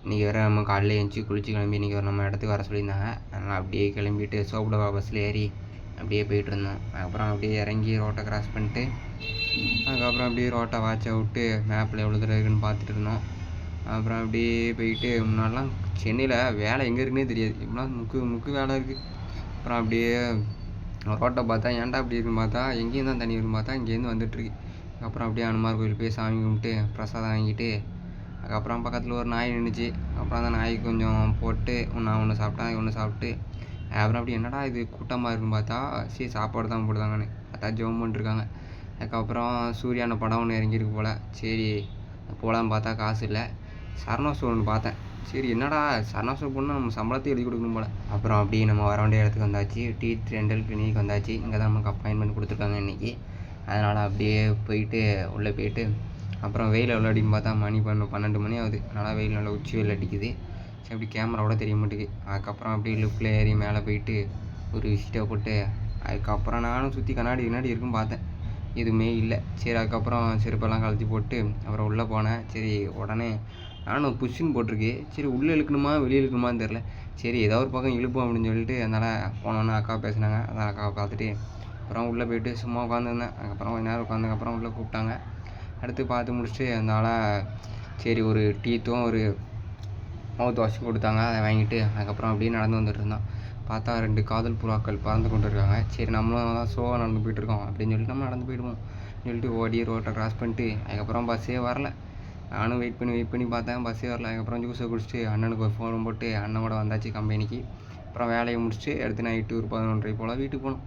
இன்றைக்கி வேறு நம்ம காலையில் எழுந்துச்சி குளிச்சு கிளம்பி இன்றைக்கி நம்ம இடத்துக்கு வர சொல்லியிருந்தாங்க. அதனால் அப்படியே கிளம்பிட்டு சோப்புடவா பஸ்ஸில் ஏறி அப்படியே போயிட்டுருந்தோம். அதுக்கப்புறம் அப்படியே இறங்கி ரோட்டை கிராஸ் பண்ணிட்டு அதுக்கப்புறம் அப்படியே ரோட்டை வாட்சை விட்டு மேப்பில் எவ்வளோ தூரம் இருக்குன்னு பார்த்துட்டு இருந்தோம். அப்புறம் அப்படியே போயிட்டு முன்னாடிலாம் சென்னையில் வேலை எங்கே இருக்குன்னே தெரியாது. இப்போலாம் முக்கு வேலை இருக்குது. அப்புறம் அப்படியே ரோட்டை பார்த்தா ஏன்டா அப்படி இருக்குன்னு பார்த்தா எங்கேயும் தான் தண்ணி இருக்குன்னு பார்த்தா இங்கேருந்து வந்துட்டுருக்கு. அப்புறம் அப்படியே அனுமார் கோயில் போய் சாமி கும்பிட்டு பிரசாதம் வாங்கிட்டு அதுக்கப்புறம் பக்கத்தில் ஒரு நாய் நின்றுச்சு. அப்புறம் அந்த நாய்க்கு கொஞ்சம் போட்டு நான் ஒன்று சாப்பிட்டேன், ஒன்று சாப்பிட்டு அப்புறம் அப்படி என்னடா இது கூட்டமாக இருக்குன்னு பார்த்தா சரி சாப்பாடு தான் போடுதாங்கன்னு பார்த்தா ஜெபம் பண்ணிட்டுருக்காங்க. அதுக்கப்புறம் சூர்யான படம் ஒன்று இறங்கியிருக்கு போல். சரி போகலான்னு பார்த்தா காசு இல்லை. சரணா ஸ்டோர் ஒன்று பார்த்தேன். சரி என்னடா சரணா ஸ்டோர் போனால் நம்ம சம்பளத்தை எழுதி கொடுக்கணும் போல். அப்புறம் அப்படியே நம்ம வர வேண்டிய இடத்துக்கு வந்தாச்சு. டீத் டென்டல் கிளினிக் வந்தாச்சு. இங்கே தான் நமக்கு அப்பாயின்மெண்ட் கொடுத்துருக்காங்க இன்றைக்கி. அதனால் அப்படியே போயிட்டு உள்ளே போயிட்டு அப்புறம் வெயில் எவ்வளோ அடிக்குன்னு பார்த்தா மணி 12 மணி ஆகுது. அதனால் வெயில் நல்லா உச்சி வெயில் அடிக்குது. சரி அப்படி கேமராவோட தெரிய மாட்டேங்குது. அதுக்கப்புறம் அப்படியே லிஃப்ட்டில் ஏறி மேலே போயிட்டு ஒரு விசிட்டை போட்டு அதுக்கப்புறம் நானும் சுற்றி கண்ணாடி இருக்குன்னு பார்த்தேன். எதுவுமே இல்லை. சரி அதுக்கப்புறம் செருப்பெல்லாம் கழட்டி போட்டு அப்புறம் உள்ளே போனேன். சரி உடனே நானும் புஷ்ஷுன்னு போட்டிருக்கு. சரி உள்ளே இழுக்கணுமா வெளியே இழுக்கணுமான்னு தெரில. சரி ஏதோ ஒரு பக்கம் இழுப்போம் அப்படின்னு சொல்லிட்டு அதனால் போனோன்னே அக்கா பேசினாங்க. அதான் அக்காவை பார்த்துட்டு அப்புறம் உள்ளே போயிட்டு சும்மா உட்காந்துருந்தேன். அதுக்கப்புறம் கொஞ்ச நேரம் உட்காந்ததுக்கப்புறம் உள்ளே கூப்பிட்டாங்க. அடுத்து பார்த்து முடிச்சுட்டு அதனால் சரி ஒரு டீத்தும் ஒரு மவுத் வாஷும் கொடுத்தாங்க. அதை வாங்கிட்டு அதுக்கப்புறம் அப்படியே நடந்து வந்துட்டு இருந்தோம். பார்த்தா 2 காதல் புறாக்கள் பறந்து கொண்டு இருக்காங்க. சரி நம்மளும் தான் ஸ்லோவாக நடந்து போயிட்டுருக்கோம் அப்படின்னு சொல்லிட்டு நம்ம நடந்து போயிடுவோம் சொல்லிட்டு ஓடி ரோட்டை க்ராஸ் பண்ணிட்டு அதுக்கப்புறம் பஸ்ஸே வரல. நானும் வெயிட் பண்ணி பார்த்தேன், பஸ்ஸே வரல. அதுக்கப்புறம் ஜூஸை குடிச்சிட்டு அண்ணனுக்கு ஒரு ஃபோன் போட்டு அண்ணன் கூட வந்தாச்சு கம்பெனிக்கு. அப்புறம் வேலையை முடிச்சுட்டு அடுத்து நைட்டு ஒரு 11:30 போல் வீட்டுக்கு போனோம்.